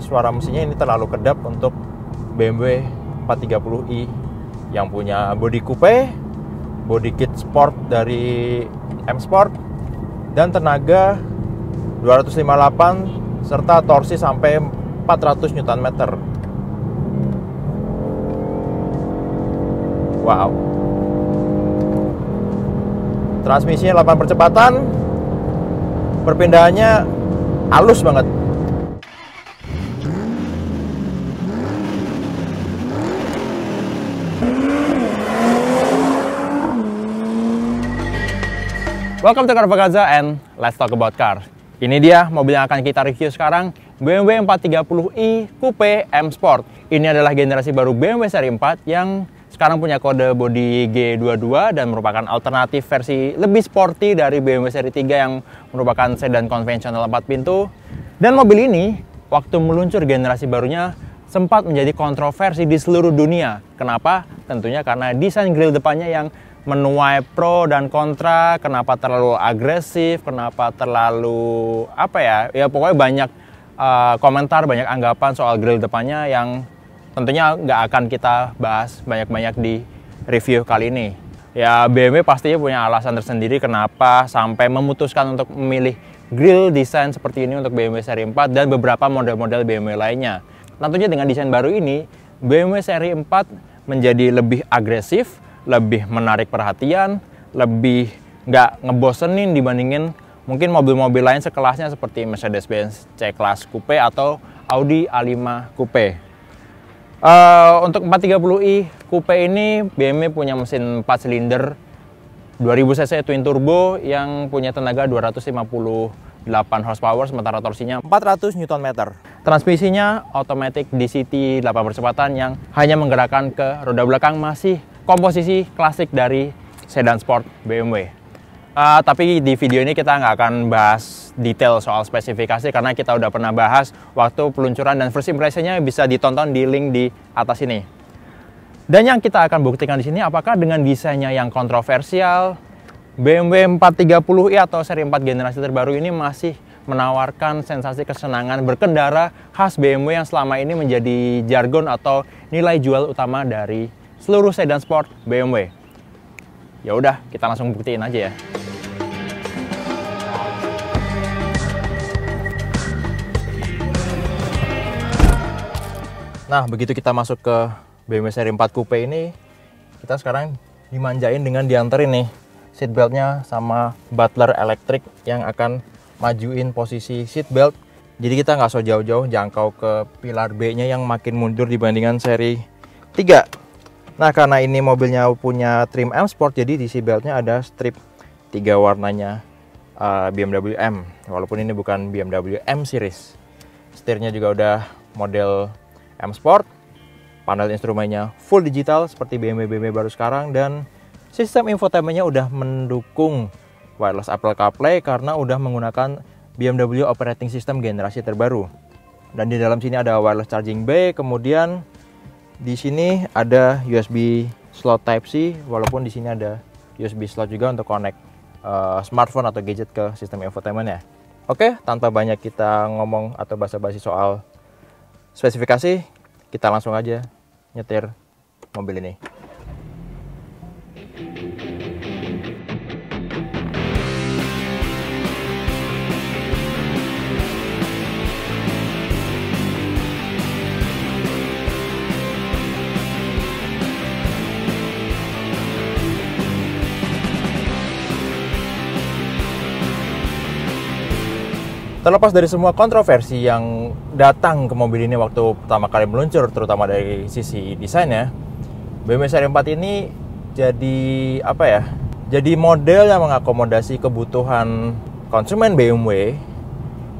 Suara mesinnya ini terlalu kedap untuk BMW 430i yang punya bodi coupe, bodi kit sport dari M Sport, dan tenaga 258 serta torsi sampai 400 Nm. Wow. Transmisinya 8 percepatan. Perpindahannya halus banget. Welcome to Carvagaza and let's talk about cars. Ini dia mobil yang akan kita review sekarang, BMW 430i Coupe M Sport. Ini adalah generasi baru BMW seri 4 yang sekarang punya kode bodi G22 dan merupakan alternatif versi lebih sporty dari BMW seri 3 yang merupakan sedan konvensional 4 pintu. Dan mobil ini, waktu meluncur generasi barunya, sempat menjadi kontroversi di seluruh dunia. Kenapa? Tentunya karena desain grill depannya yang menuai pro dan kontra, kenapa terlalu agresif, kenapa terlalu ya pokoknya banyak komentar, banyak anggapan soal grill depannya yang tentunya nggak akan kita bahas banyak-banyak di review kali ini. Ya BMW pastinya punya alasan tersendiri kenapa sampai memutuskan untuk memilih grill desain seperti ini untuk BMW seri 4 dan beberapa model-model BMW lainnya. Tentunya dengan desain baru ini, BMW seri 4 menjadi lebih agresif, lebih menarik perhatian, lebih nggak ngebosenin dibandingin mungkin mobil-mobil lain sekelasnya seperti Mercedes-Benz C-Class Coupe atau Audi A5 Coupe. Untuk 430i Coupe ini BMW punya mesin 4 silinder 2000 cc twin turbo yang punya tenaga 258 horsepower, sementara torsinya 400 Nm. Transmisinya automatic DCT 8 percepatan yang hanya menggerakkan ke roda belakang, masih komposisi klasik dari sedan sport BMW. Tapi di video ini kita nggak akan bahas detail soal spesifikasi karena kita udah pernah bahas waktu peluncuran, dan first impression-nya bisa ditonton di link di atas ini. Dan yang kita akan buktikan di sini apakah dengan desainnya yang kontroversial, BMW 430i atau seri 4 generasi terbaru ini masih menawarkan sensasi kesenangan berkendara khas BMW yang selama ini menjadi jargon atau nilai jual utama dari seluruh sedan sport BMW. Ya udah, kita langsung buktiin aja ya. Nah, begitu kita masuk ke BMW seri 4 Coupe ini, kita sekarang dimanjain dengan dianterin nih seatbeltnya sama butler elektrik yang akan majuin posisi seatbelt. Jadi kita nggak so jauh-jauh jangkau ke pilar B-nya yang makin mundur dibandingkan seri 3. Nah, karena ini mobilnya punya trim M Sport, jadi di seatbeltnya ada strip 3 warnanya BMW M, walaupun ini bukan BMW M series. Setirnya juga udah model M Sport, panel instrumennya full digital seperti BMW baru sekarang, dan sistem infotainmentnya udah mendukung wireless Apple CarPlay karena udah menggunakan BMW operating system generasi terbaru. Dan di dalam sini ada wireless charging bay, kemudian di sini ada USB slot Type-C, walaupun di sini ada USB slot juga untuk connect smartphone atau gadget ke sistem infotainment ya. Oke, tanpa banyak kita ngomong atau basa-basi soal spesifikasi, kita langsung aja nyetir mobil ini. Terlepas dari semua kontroversi yang datang ke mobil ini waktu pertama kali meluncur, terutama dari sisi desainnya, BMW seri 4 ini jadi jadi model yang mengakomodasi kebutuhan konsumen BMW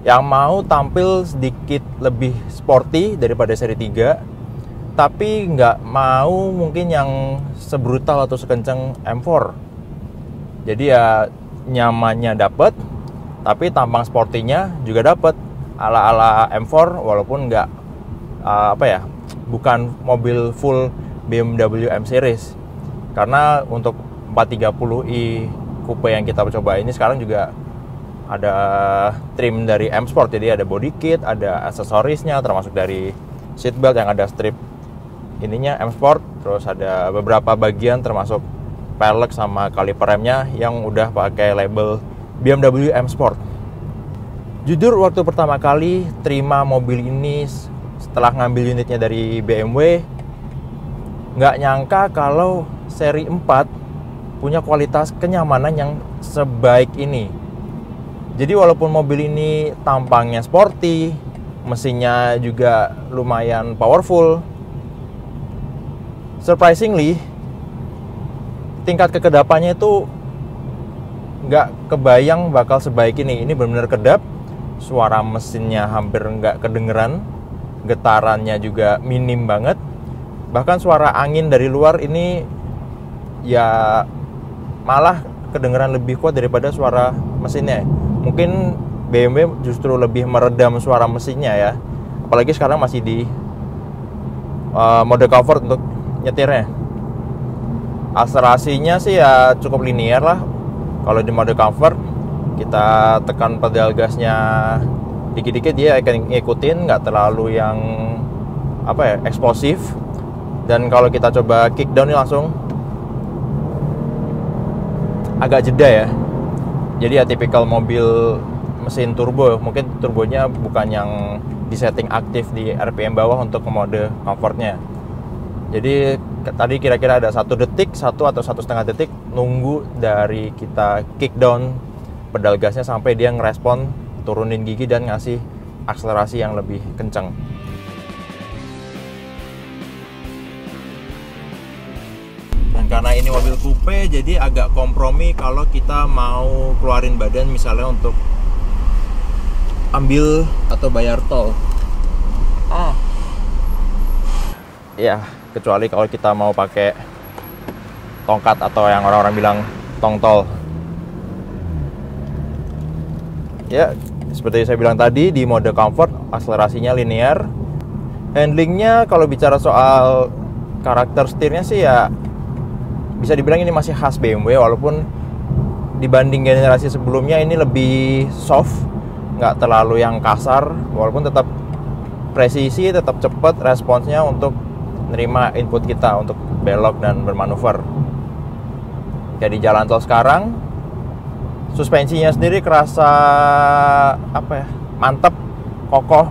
yang mau tampil sedikit lebih sporty daripada seri 3, tapi nggak mau mungkin yang sebrutal atau sekencang M4. Jadi ya nyamannya dapet, tapi tampang sportinya juga dapat ala-ala M4, walaupun nggak bukan mobil full BMW M series. Karena untuk 430i Coupe yang kita coba ini sekarang juga ada trim dari M Sport, jadi ada body kit, ada aksesorisnya termasuk dari seatbelt yang ada strip ininya M Sport, terus ada beberapa bagian termasuk pelek sama kaliper remnya yang udah pakai label BMW M Sport. Jujur waktu pertama kali terima mobil ini setelah ngambil unitnya dari BMW, nggak nyangka kalau seri 4 punya kualitas kenyamanan yang sebaik ini. Jadi walaupun mobil ini tampangnya sporty, mesinnya juga lumayan powerful, surprisingly tingkat kekedapannya itu nggak kebayang bakal sebaik ini. Ini benar-benar kedap, suara mesinnya hampir nggak kedengeran, getarannya juga minim banget. Bahkan suara angin dari luar ini ya malah kedengeran lebih kuat daripada suara mesinnya. Mungkin BMW justru lebih meredam suara mesinnya ya. Apalagi sekarang masih di mode comfort untuk nyetirnya. Akselerasinya sih ya cukup linear lah. Kalau di mode comfort, kita tekan pedal gasnya dikit-dikit dia akan ngikutin, nggak terlalu yang eksplosif. Dan kalau kita coba kick down ini langsung agak jeda ya. Jadi ya tipikal mobil mesin turbo, mungkin turbonya bukan yang disetting aktif di RPM bawah untuk mode comfortnya. Jadi tadi kira-kira ada 1 detik, 1 atau 1,5 detik nunggu dari kita kick down pedal gasnya sampai dia ngerespon turunin gigi dan ngasih akselerasi yang lebih kencang. Dan karena ini mobil coupe, jadi agak kompromi kalau kita mau keluarin badan misalnya untuk ambil atau bayar tol. Ya, kecuali kalau kita mau pakai tongkat atau yang orang-orang bilang tong tol. Ya, seperti saya bilang tadi, di mode comfort akselerasinya linear. Handlingnya kalau bicara soal karakter setirnya sih ya bisa dibilang ini masih khas BMW, walaupun dibanding generasi sebelumnya ini lebih soft, nggak terlalu yang kasar, walaupun tetap presisi, tetap cepat responsnya untuk nerima input kita untuk belok dan bermanuver. Jadi jalan tol sekarang, suspensinya sendiri kerasa mantep, kokoh,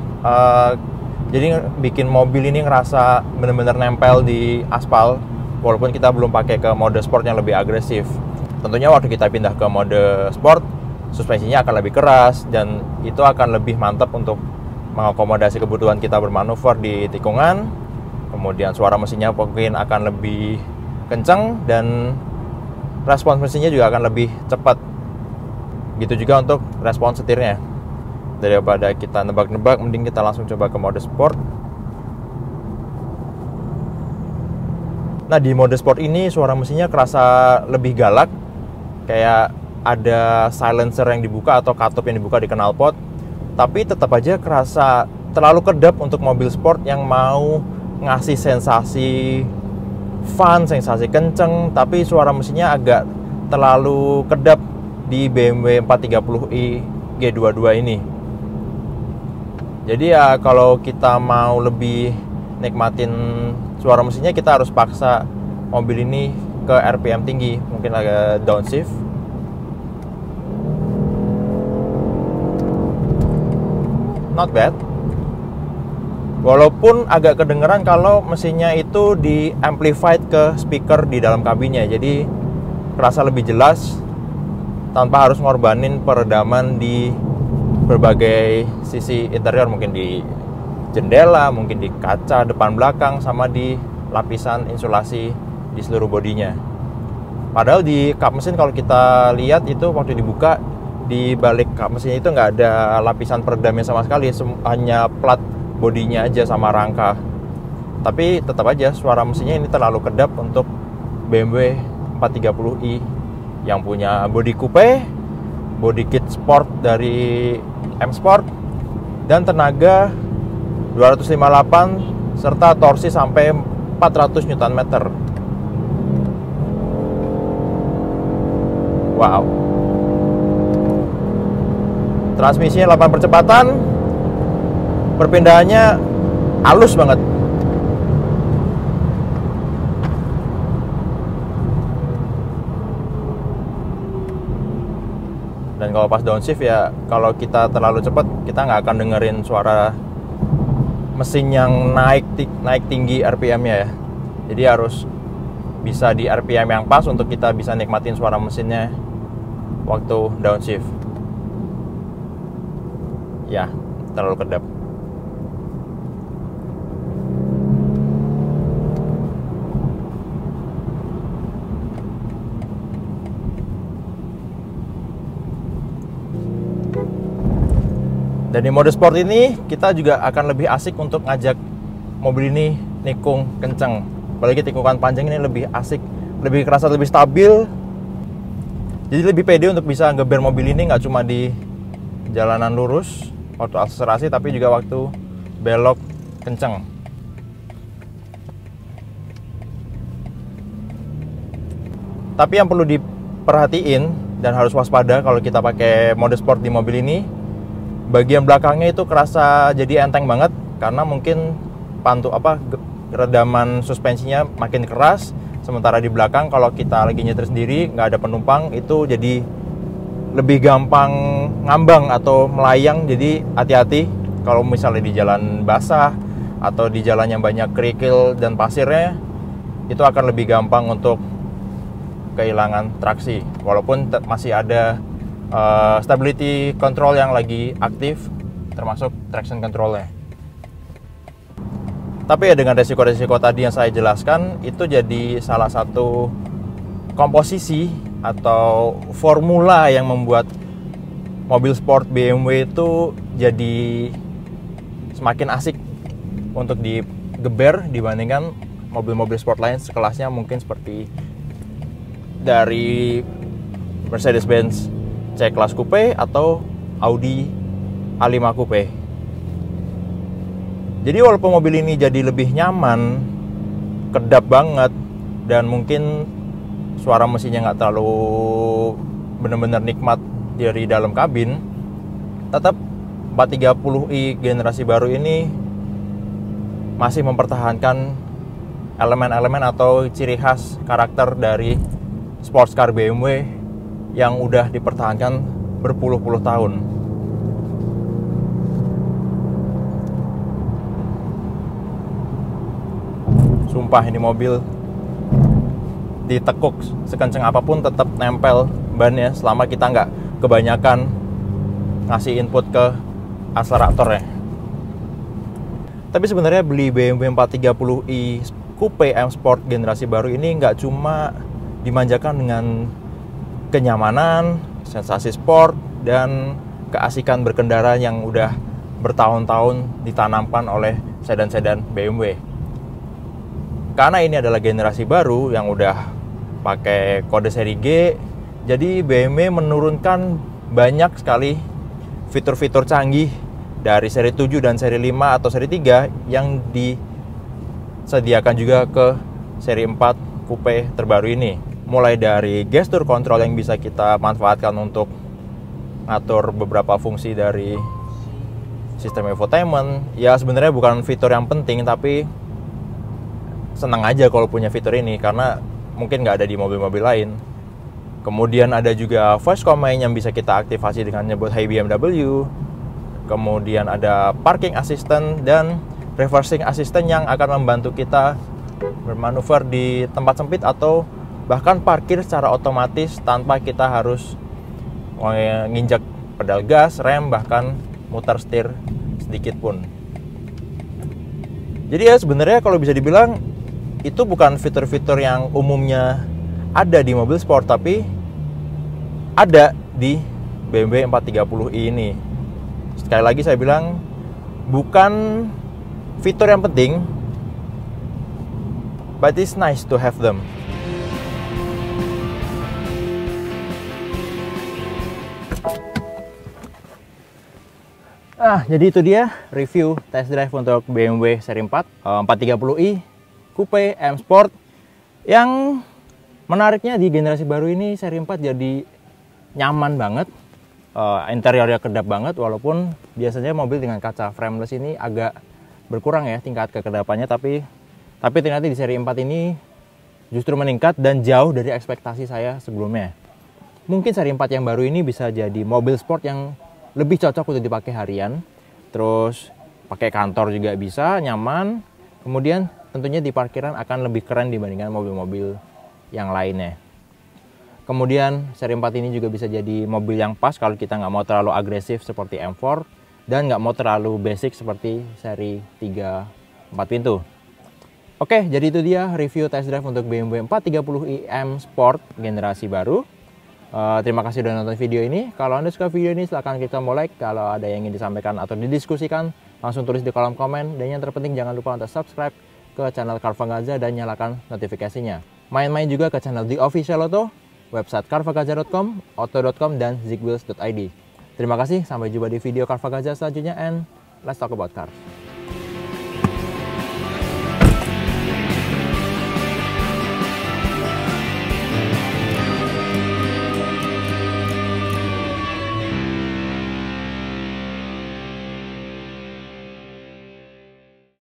jadi bikin mobil ini ngerasa bener-bener nempel di aspal, walaupun kita belum pakai ke mode sport yang lebih agresif. Tentunya waktu kita pindah ke mode sport, suspensinya akan lebih keras dan itu akan lebih mantap untuk mengakomodasi kebutuhan kita bermanuver di tikungan. Kemudian suara mesinnya mungkin akan lebih kencang dan respons mesinnya juga akan lebih cepat. Gitu juga untuk respons setirnya. Daripada kita nebak-nebak, mending kita langsung coba ke mode sport. Nah, di mode sport ini suara mesinnya kerasa lebih galak, kayak ada silencer yang dibuka atau katup yang dibuka di knalpot, tapi tetap aja kerasa terlalu kedap untuk mobil sport yang mau ngasih sensasi fun, sensasi kenceng, tapi suara mesinnya agak terlalu kedap di BMW 430i G22 ini. Jadi ya kalau kita mau lebih nikmatin suara mesinnya, kita harus paksa mobil ini ke RPM tinggi, mungkin agak downshift. Not bad. Walaupun agak kedengeran kalau mesinnya itu di amplified ke speaker di dalam kabinnya, jadi kerasa lebih jelas tanpa harus ngorbanin peredaman di berbagai sisi interior, mungkin di jendela, mungkin di kaca depan belakang, sama di lapisan insulasi di seluruh bodinya. Padahal di kap mesin kalau kita lihat itu waktu dibuka, di balik kap mesinnya itu nggak ada lapisan peredamnya sama sekali, hanya plat bodinya aja sama rangka. Tapi tetap aja suara mesinnya ini terlalu kedap untuk BMW 430i yang punya bodi coupe, body kit sport dari M Sport, dan tenaga 258 serta torsi sampai 400 Nm. Wow. Transmisinya 8 percepatan, perpindahannya halus banget. Dan kalau pas downshift ya, kalau kita terlalu cepat, kita nggak akan dengerin suara mesin yang naik tinggi RPM-nya ya. Jadi harus bisa di RPM yang pas untuk kita bisa nikmatin suara mesinnya waktu downshift. Ya, terlalu kedap. Dan di mode sport ini kita juga akan lebih asik untuk ngajak mobil ini nikung kenceng. Apalagi tikungan panjang ini lebih asik, lebih kerasa lebih stabil. Jadi lebih pede untuk bisa ngeber mobil ini nggak cuma di jalanan lurus waktu akselerasi, tapi juga waktu belok kenceng. Tapi yang perlu diperhatiin dan harus waspada kalau kita pakai mode sport di mobil ini, bagian belakangnya itu kerasa jadi enteng banget karena mungkin redaman suspensinya makin keras. Sementara di belakang kalau kita lagi nyetir sendiri nggak ada penumpang, itu jadi lebih gampang ngambang atau melayang. Jadi hati-hati kalau misalnya di jalan basah atau di jalan yang banyak kerikil dan pasirnya, itu akan lebih gampang untuk kehilangan traksi walaupun masih ada stability control yang lagi aktif, termasuk traction controlnya. Tapi ya dengan resiko-resiko tadi yang saya jelaskan, itu jadi salah satu komposisi atau formula yang membuat mobil sport BMW itu jadi semakin asik untuk digeber dibandingkan mobil-mobil sport lain sekelasnya, mungkin seperti dari Mercedes-Benz C-Class Coupe atau Audi A5 Coupe. Jadi walaupun mobil ini jadi lebih nyaman, kedap banget, dan mungkin suara mesinnya nggak terlalu benar-benar nikmat dari dalam kabin, tetap 430i generasi baru ini masih mempertahankan elemen-elemen atau ciri khas karakter dari sports car BMW yang udah dipertahankan berpuluh-puluh tahun. Sumpah ini mobil ditekuk sekenceng apapun tetap nempel bannya selama kita nggak kebanyakan ngasih input ke akseleratornya. Tapi sebenarnya beli BMW 430i Coupe M Sport generasi baru ini nggak cuma dimanjakan dengan kenyamanan, sensasi sport, dan keasikan berkendara yang udah bertahun-tahun ditanamkan oleh sedan-sedan BMW. Karena ini adalah generasi baru yang udah pakai kode seri G, jadi BMW menurunkan banyak sekali fitur-fitur canggih dari seri 7 dan seri 5 atau seri 3 yang disediakan juga ke seri 4 Coupe terbaru ini. Mulai dari gesture control yang bisa kita manfaatkan untuk ngatur beberapa fungsi dari sistem infotainment. Ya sebenarnya bukan fitur yang penting, tapi senang aja kalau punya fitur ini karena mungkin nggak ada di mobil-mobil lain. Kemudian ada juga voice command yang bisa kita aktifasi dengan nyebut Hey BMW. Kemudian ada parking assistant dan reversing assistant yang akan membantu kita bermanuver di tempat sempit atau bahkan parkir secara otomatis tanpa kita harus nginjak pedal gas, rem, bahkan muter setir sedikit pun. Jadi ya sebenarnya kalau bisa dibilang itu bukan fitur-fitur yang umumnya ada di mobil sport, tapi ada di BMW 430i ini. Sekali lagi saya bilang, bukan fitur yang penting, but it's nice to have them. Jadi itu dia review test drive untuk BMW seri 4 430i Coupe M Sport. Yang menariknya di generasi baru ini seri 4 jadi nyaman banget, Interiornya kedap banget, walaupun biasanya mobil dengan kaca frameless ini agak berkurang ya tingkat kekedapannya, tapi ternyata di seri 4 ini justru meningkat dan jauh dari ekspektasi saya sebelumnya. Mungkin seri 4 yang baru ini bisa jadi mobil sport yang lebih cocok untuk dipakai harian, terus pakai kantor juga bisa, nyaman. Kemudian tentunya di parkiran akan lebih keren dibandingkan mobil-mobil yang lainnya. Kemudian seri 4 ini juga bisa jadi mobil yang pas kalau kita nggak mau terlalu agresif seperti M4 dan nggak mau terlalu basic seperti seri 3 4 pintu. Oke, jadi itu dia review test drive untuk BMW 430i M Sport generasi baru. Terima kasih sudah nonton video ini. Kalau Anda suka video ini silahkan klik tombol like. Kalau ada yang ingin disampaikan atau didiskusikan, langsung tulis di kolom komen. Dan yang terpenting jangan lupa untuk subscribe ke channel Carvagaza dan nyalakan notifikasinya. Main-main juga ke channel The Official Auto, website carvagaza.com, auto.com, dan zigwheels.id. Terima kasih, sampai jumpa di video Carvagaza selanjutnya, and let's talk about cars.